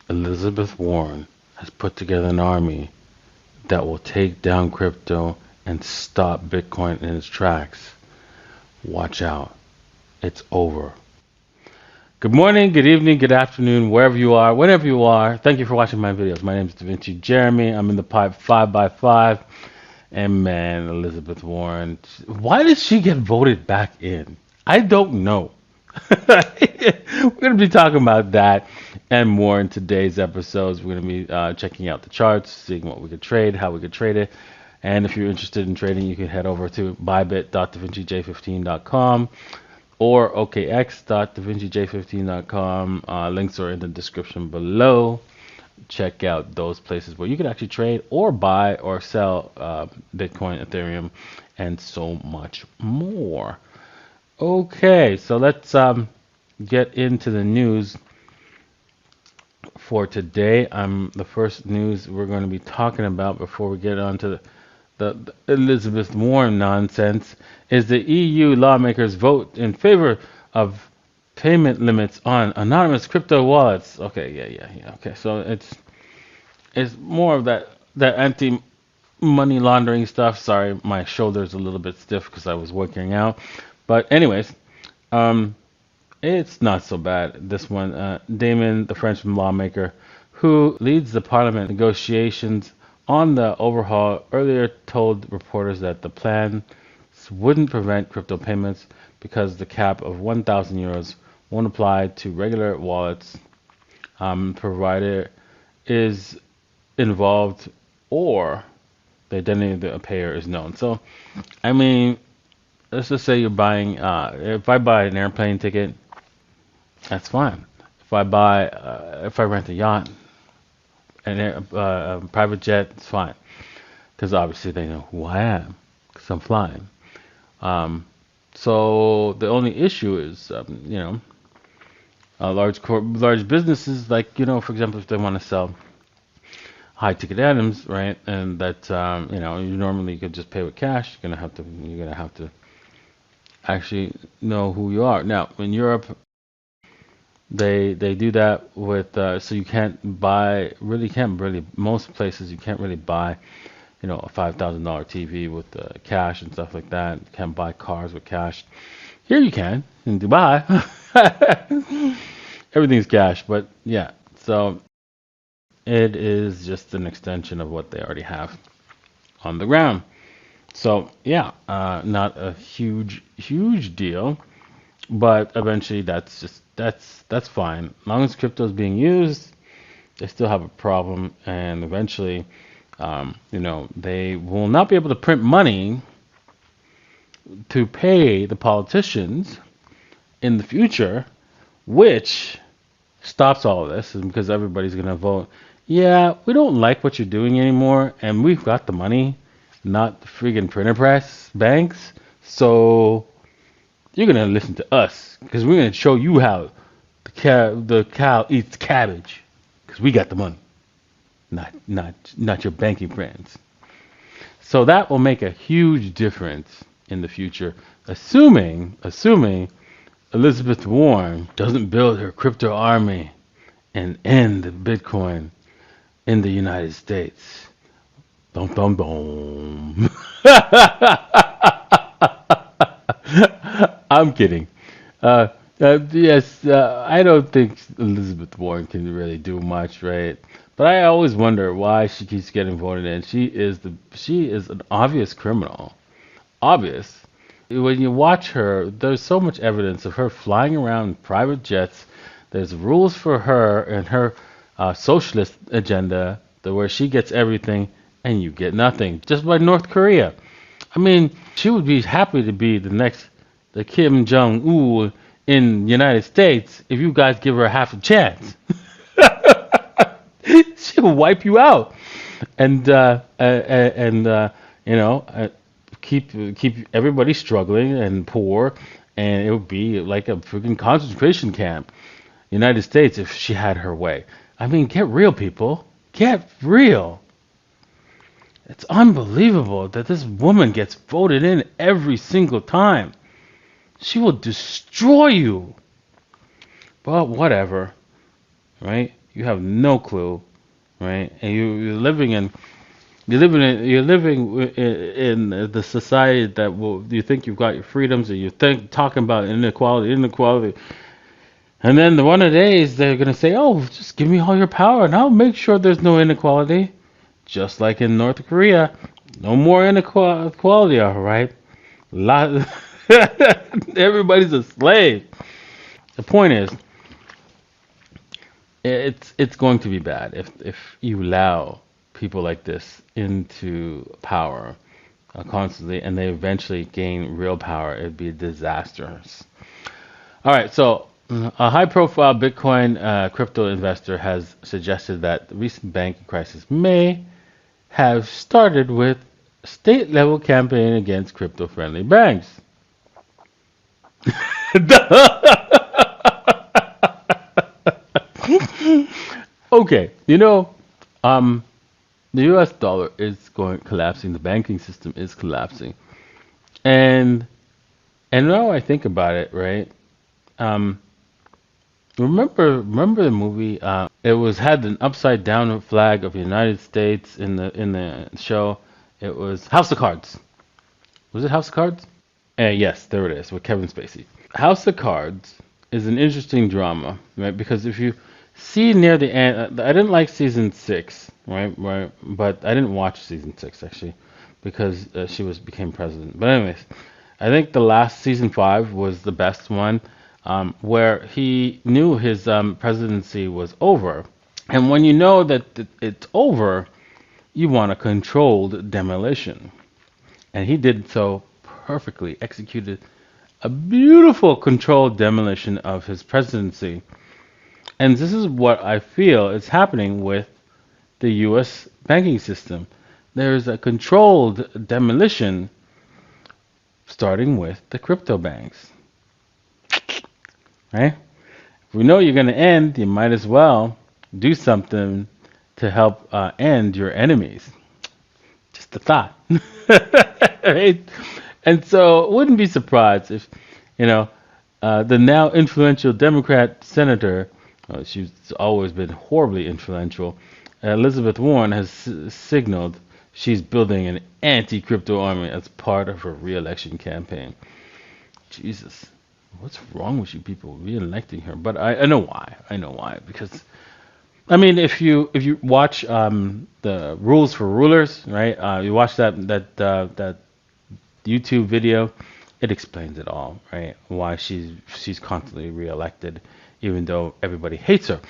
Elizabeth Warren has put together an army that will take down crypto and stop Bitcoin in its tracks. Watch out. It's over. Good morning, good evening, good afternoon, wherever you are, whenever you are. Thank you for watching my videos. My name is DaVinci Jeremy. I'm in the pipe 5x5. And man, Elizabeth Warren, why did she get voted back in? I don't know. We're going to be talking about that and more in today's episodes. We're going to be checking out the charts, seeing what we could trade, how we could trade it. And if you're interested in trading, you can head over to bybit.davincij15.com or okx.davincij15.com. Links are in the description below. Check out those places where you can actually trade or buy or sell Bitcoin, Ethereum, and so much more. Okay, so let's get into the news for today. The first news we're going to be talking about before we get on to the Elizabeth Warren nonsense is the EU lawmakers vote in favor of payment limits on anonymous crypto wallets. Okay, yeah. Okay, so it's more of that anti-money laundering stuff. Sorry, my shoulder's a little bit stiff because I was working out. But anyways, it's not so bad. This one, Damon, the French lawmaker, who leads the parliament negotiations on the overhaul, earlier told reporters that the plan wouldn't prevent crypto payments because the cap of 1,000 euros won't apply to regular wallets, provided is involved or the identity of the payer is known. So, I mean, let's just say you're buying, if I buy an airplane ticket, that's fine. If I rent a yacht, a private jet, it's fine. Because obviously they know who I am, because I'm flying. So the only issue is, large businesses, like, for example, if they want to sell high ticket items, right? And that you normally could just pay with cash. You're gonna have to actually know who you are. Now, in Europe, they do that with so you can't most places you can't really buy a $5,000 TV with cash and stuff like that. You can't buy cars with cash. Here you can in Dubai. Everything's cash, but yeah. So it is just an extension of what they already have on the ground. So yeah, not a huge deal, but eventually that's fine. As long as crypto is being used, they still have a problem, and eventually, they will not be able to print money to pay the politicians in the future, which stops all of this, because everybody's going to vote, yeah, we don't like what you're doing anymore, and we've got the money, not the friggin' printer press banks, so you're going to listen to us, because we're going to show you how the cow eats cabbage, because we got the money, not your banking friends. So that will make a huge difference in the future, assuming Elizabeth Warren doesn't build her crypto army and end Bitcoin in the United States. Dum dum dum. I'm kidding. Yes, I don't think Elizabeth Warren can really do much, right? But I always wonder why she keeps getting voted in. She is an obvious criminal. Obvious. When you watch her, there's so much evidence of her flying around in private jets. There's rules for her and her socialist agenda, where she gets everything and you get nothing. Just like North Korea. I mean, she would be happy to be the Kim Jong-un in the United States if you guys give her half a chance. She'll wipe you out, and keep everybody struggling and poor, and it would be like a freaking concentration camp. United States, if she had her way. I mean, get real, people. Get real. It's unbelievable that this woman gets voted in every single time. She will destroy you. But whatever, right? You have no clue, right? And you're living in the society that will you think you've got your freedoms, or you think talking about inequality, and then one of the days they're gonna say, "Oh, just give me all your power, and I'll make sure there's no inequality." Just like in North Korea, no more inequality, all right? Lot, everybody's a slave. The point is, it's going to be bad if you allow people like this into power constantly, and they eventually gain real power. It'd be disastrous. All right, so a high-profile Bitcoin crypto investor has suggested that the recent banking crisis may have started with a state-level campaign against crypto-friendly banks. Okay, the U.S. dollar is going collapsing. The banking system is collapsing, and now I think about it, right? Um, remember the movie? It was had an upside down flag of the United States in the show. It was House of Cards. Was it House of Cards? Yes, there it is with Kevin Spacey. House of Cards is an interesting drama, right? Because if you see near the end, I didn't like season 6, right? Right, but I didn't watch season 6 actually because she became president. But anyways, I think the last season 5 was the best one, where he knew his presidency was over, and when you know that it's over, you want a controlled demolition, and he did so perfectly, executed a beautiful controlled demolition of his presidency. And this is what I feel is happening with the US banking system. There's a controlled demolition starting with the crypto banks. Right? If we know you're going to end, you might as well do something to help end your enemies. Just a thought. Right? And so, wouldn't be surprised if, the now influential Democrat senator, she's always been horribly influential, Elizabeth Warren has signaled she's building an anti-crypto army as part of her re-election campaign. Jesus, what's wrong with you people re-electing her? But I know why. I know why. Because I mean, if you watch the Rules for Rulers, right? You watch that YouTube video, it explains it all, right? Why she's constantly reelected, even though everybody hates her.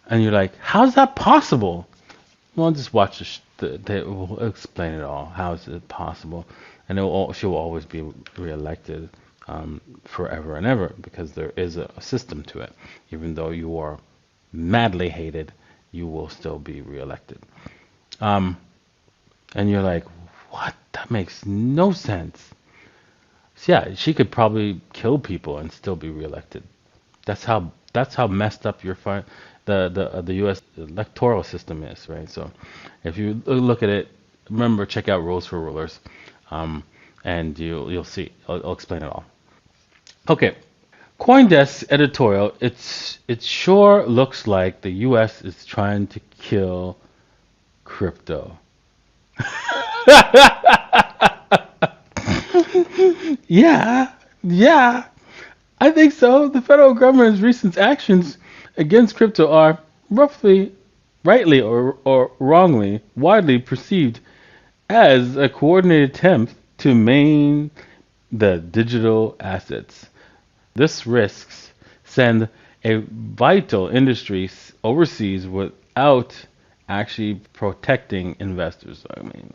And you're like, how's that possible? Well, just watch they will explain it all. How is it possible? And she'll always be reelected forever and ever because there is a system to it. Even though you are madly hated, you will still be reelected. And you're like, what? That makes no sense. So yeah, she could probably kill people and still be reelected. That's how messed up the U.S. electoral system is, right? So if you look at it, remember check out Rules for Rulers, and you'll see. I'll explain it all. Okay, CoinDesk editorial. It sure looks like the U.S. is trying to kill crypto. Yeah, yeah, I think so. The federal government's recent actions against crypto are roughly, rightly or wrongly, widely perceived as a coordinated attempt to maim the digital assets. This risks send a vital industry overseas without actually protecting investors. I mean,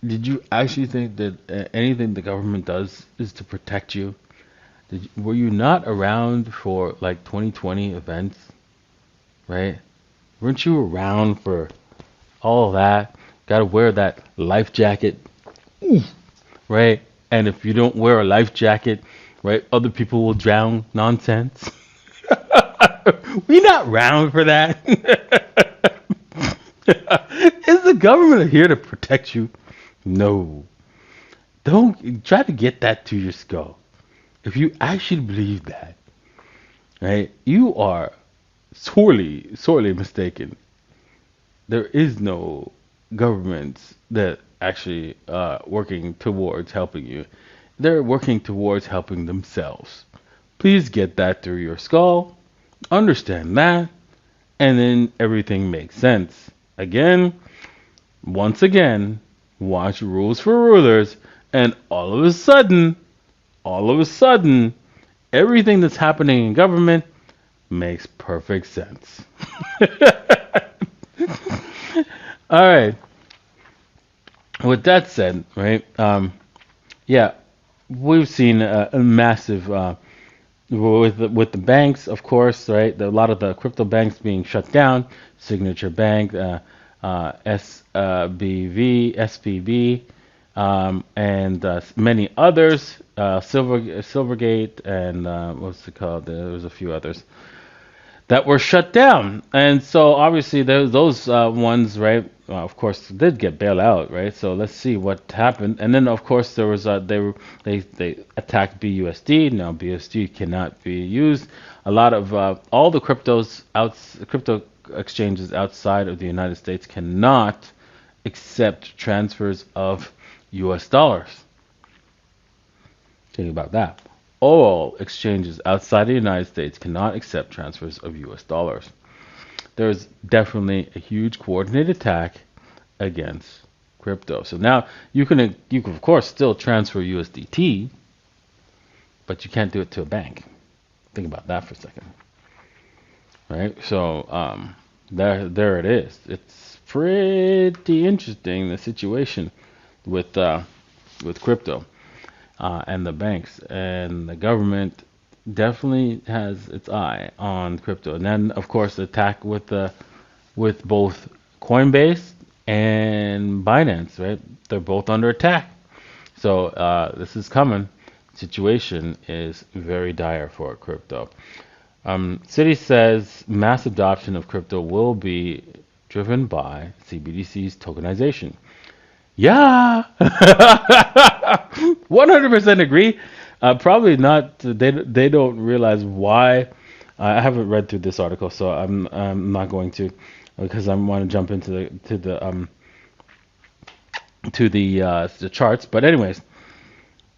did you actually think that anything the government does is to protect you? Were you not around for like 2020 events, right? Weren't you around for all of that? Got to wear that life jacket, right? And if you don't wear a life jacket, right, other people will drown. Nonsense. We not round for that. Is the government here to protect you? No. Don't try to get that to your skull. If you actually believe that, right, you are sorely mistaken. There is no governments that actually working towards helping you. They're working towards helping themselves. Please get that through your skull. Understand that, and then everything makes sense. Again, once again, watch Rules for Rulers, and all of a sudden, everything that's happening in government makes perfect sense. All right. With that said, right? Yeah, we've seen a massive with the banks, of course, right? A lot of the crypto banks being shut down. Signature Bank, SPB, and many others. Silvergate, and what's it called? There was a few others that were shut down. And so obviously those ones, right? Of course, did get bailed out, right? So let's see what happened. And then of course there was they attacked BUSD. Now BUSD cannot be used. A lot of all the crypto exchanges outside of the United States cannot accept transfers of US dollars. Think about that. All exchanges outside the United States cannot accept transfers of US dollars. There's definitely a huge coordinated attack against crypto. So now you can of course still transfer USDT, but you can't do it to a bank. Think about that for a second, right? So there it is. It's pretty interesting, the situation with crypto and the banks and the government definitely has its eye on crypto. And then of course the attack with both Coinbase and Binance, right? They're both under attack. So this is coming. Situation is very dire for crypto. Citi says mass adoption of crypto will be driven by CBDC's tokenization. Yeah, 100% agree. Probably not. They don't realize why. I haven't read through this article, so I'm not going to, because I want to jump into the charts. But anyways,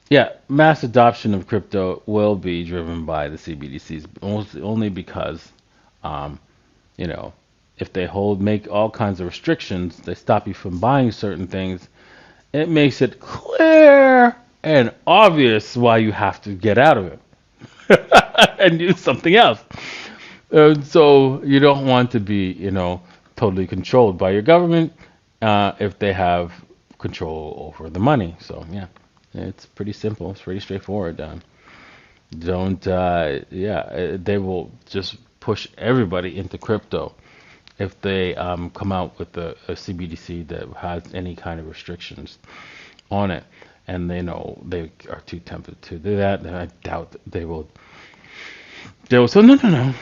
yeah, mass adoption of crypto will be driven by the CBDCs, only because, um, you know, if they make all kinds of restrictions, they stop you from buying certain things. It makes it clear and obvious why you have to get out of it and do something else. So you don't want to be, totally controlled by your government if they have control over the money. So yeah, it's pretty simple. It's pretty straightforward. They will just push everybody into crypto if they come out with a CBDC that has any kind of restrictions on it, and they know they are too tempted to do that. And I doubt that they will. They will say no.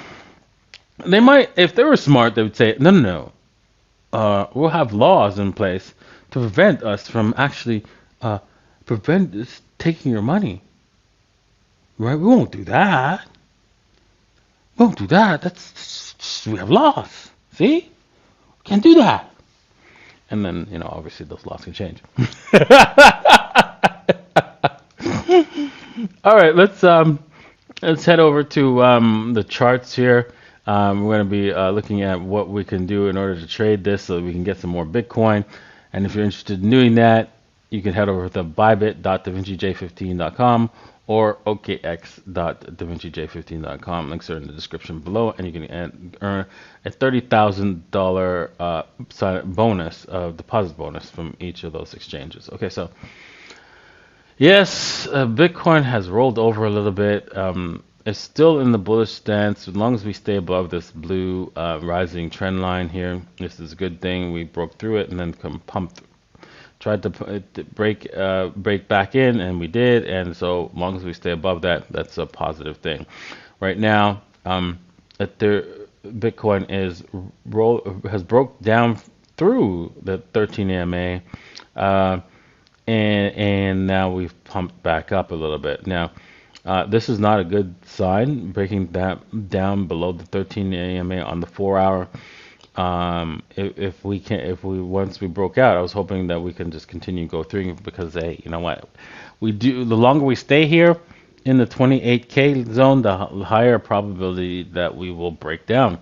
They might, if they were smart, they would say no. We'll have laws in place to prevent us from actually prevent us taking your money. Right? We won't do that. We won't do that. We have laws. See? Can't do that. And then, obviously those laws can change. All right, let's head over to the charts here. We're going to be looking at what we can do in order to trade this so that we can get some more Bitcoin. And if you're interested in doing that, you can head over to bybit.davincij15.com or okx.davincij15.com. Links are in the description below, and you can earn a $30,000 bonus, deposit bonus from each of those exchanges. Okay, so yes, Bitcoin has rolled over a little bit. It's still in the bullish stance. As long as we stay above this blue rising trend line here, this is a good thing. We broke through it and then pumped. Tried to break back in, and we did. And so, as long as we stay above that, that's a positive thing. Right now, Bitcoin has broke down through the 13 EMA, and now we've pumped back up a little bit. Now, This is not a good sign, breaking that down below the 13 AMA on the 4 hour. If we can, if we once we broke out, I was hoping that we can just continue go through because hey, you know what, we do. The longer we stay here in the 28K zone, the higher probability that we will break down.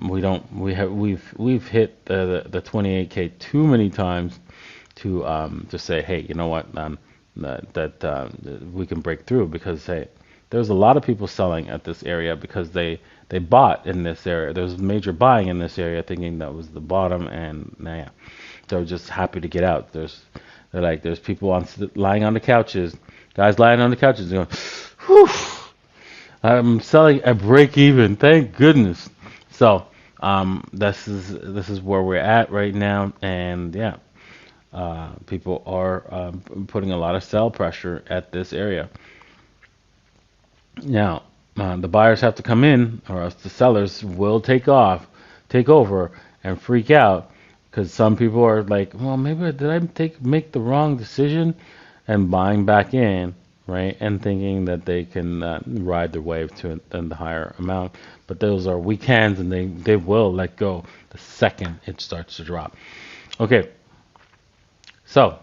We don't. We've hit the 28K too many times to say, hey, you know what, we can break through because hey, there's a lot of people selling at this area because they bought in this area. There was major buying in this area, thinking that was the bottom, and yeah, they're just happy to get out. There's people lying on the couches, guys lying on the couches going, whew, I'm selling at break even, thank goodness. So this is where we're at right now, and yeah, people are putting a lot of sell pressure at this area. Now, the buyers have to come in, or else the sellers will take over, and freak out because some people are like, well, maybe did I make the wrong decision, and buying back in, right, and thinking that they can ride their wave to the higher amount. But those are weak hands, and they will let go the second it starts to drop. Okay, so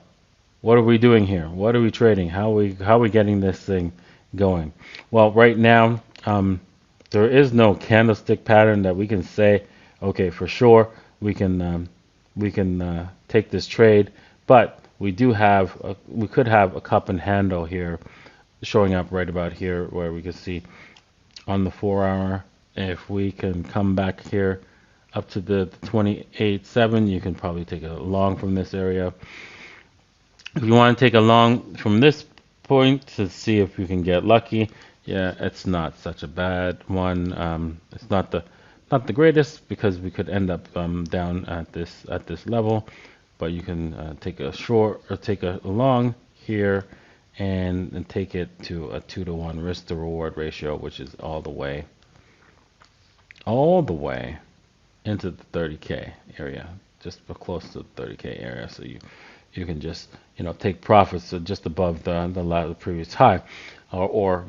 what are we doing here? What are we trading? How are we getting this thing going? Well, right now, there is no candlestick pattern that we can say, okay, for sure we can take this trade, but we could have a cup and handle here showing up right about here where we can see on the 4 hour. If we can come back here up to the 28.7, you can probably take a long from this area. If you want to take a long from this point to see if you can get lucky, yeah, it's not such a bad one. It's not the greatest because we could end up down at this level, but you can take a short or take a long here and take it to a 2-to-1 risk to reward ratio, which is all the way into the 30K area, just close to the 30K area. So you can just take profits just above the previous high, or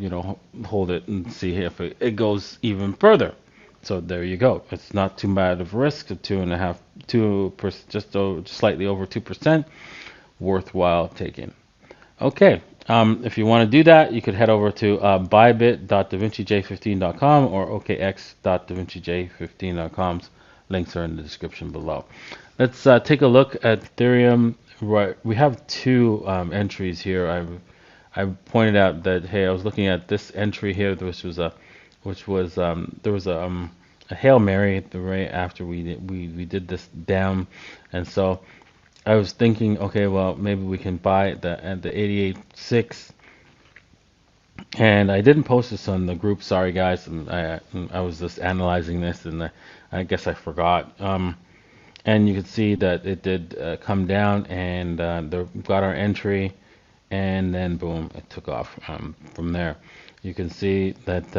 hold it and see if it goes even further. So there you go. It's not too bad of risk. 2.5, 2%, just slightly over 2%, worthwhile taking. Okay. If you want to do that, you could head over to bybit.davincij15.com or okx.davincij15.com. Links are in the description below. Let's take a look at Ethereum. Right, we have two entries here. I pointed out that hey, I was looking at this entry here, which was there was a Hail Mary right after we did this down, and so I was thinking, okay, well maybe we can buy the 88.6. And I didn't post this on the group. Sorry, guys. And I was just analyzing this, and I guess I forgot. And you can see that it did come down, and got our entry, and then boom, it took off from there. You can see that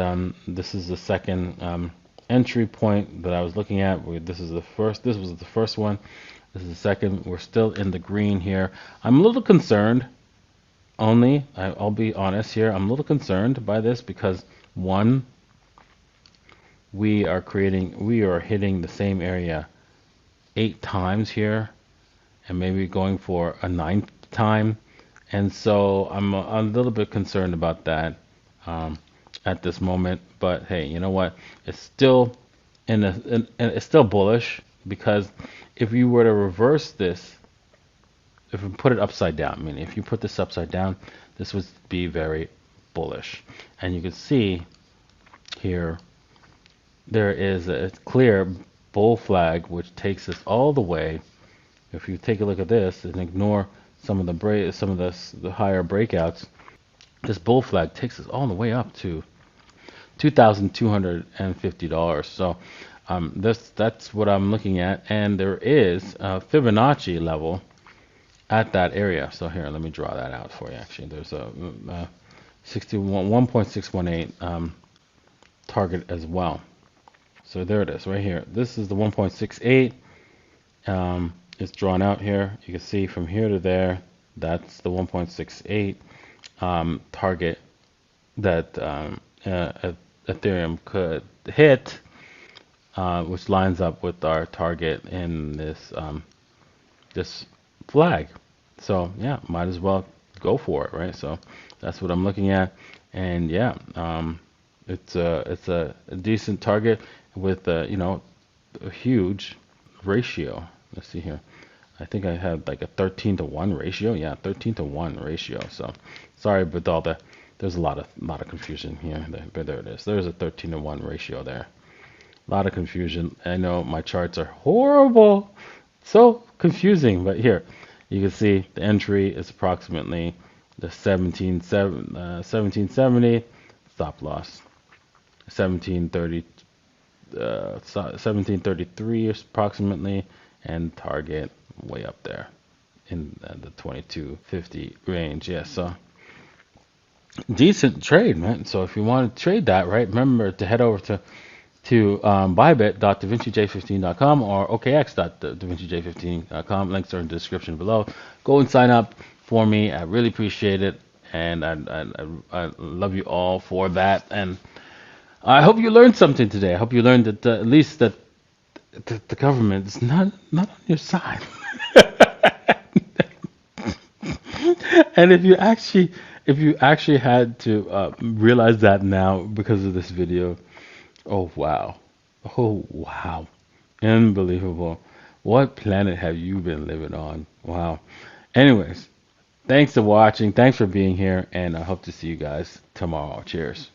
this is the second entry point that I was looking at. This was the first one. This is the second. We're still in the green here. I'm a little concerned. I'll be honest here. I'm a little concerned by this because one, we are hitting the same area 8 times here, and maybe going for a 9th time, and so I'm a little bit concerned about that at this moment. But hey, you know what? It's still it's still bullish, because if you were to reverse this, if we put it upside down, I mean, if you put this upside down, this would be very bullish. And you can see here there is a clear bull flag which takes us all the way. If you take a look at this and ignore some of the higher breakouts, this bull flag takes us all the way up to $2,250. So that's what I'm looking at, and there is a Fibonacci level at that area. So here, let me draw that out for you. Actually, there's a 1.618 target as well. So there it is right here. This is the 1.68. It's drawn out here. You can see from here to there, that's the 1.68 target that Ethereum could hit, which lines up with our target in this flag. So yeah, might as well go for it, right? So that's what I'm looking at, and yeah, it's a decent target with a huge ratio. Let's see here. I think I had like a 13 to 1 ratio. Yeah, 13 to 1 ratio. So sorry, but there's a lot of confusion here. There it is. There's a 13 to 1 ratio there. A lot of confusion. I know my charts are horrible. So confusing, but here you can see the entry is approximately the 1770, stop loss 1730, 1733 approximately, and target way up there in the 2250 range. Yeah, so decent trade, man. So if you want to trade that, right, remember to head over to bybit.davincij15.com or okx.davincij15.com. Links are in the description below. Go and sign up for me. I really appreciate it, and I love you all for that. And I hope you learned something today. I hope you learned that at least that the government is not on your side. And if you actually had to realize that now because of this video, oh wow. Oh wow. Unbelievable. What planet have you been living on? Wow. Anyways, thanks for watching. Thanks for being here. And I hope to see you guys tomorrow. Cheers.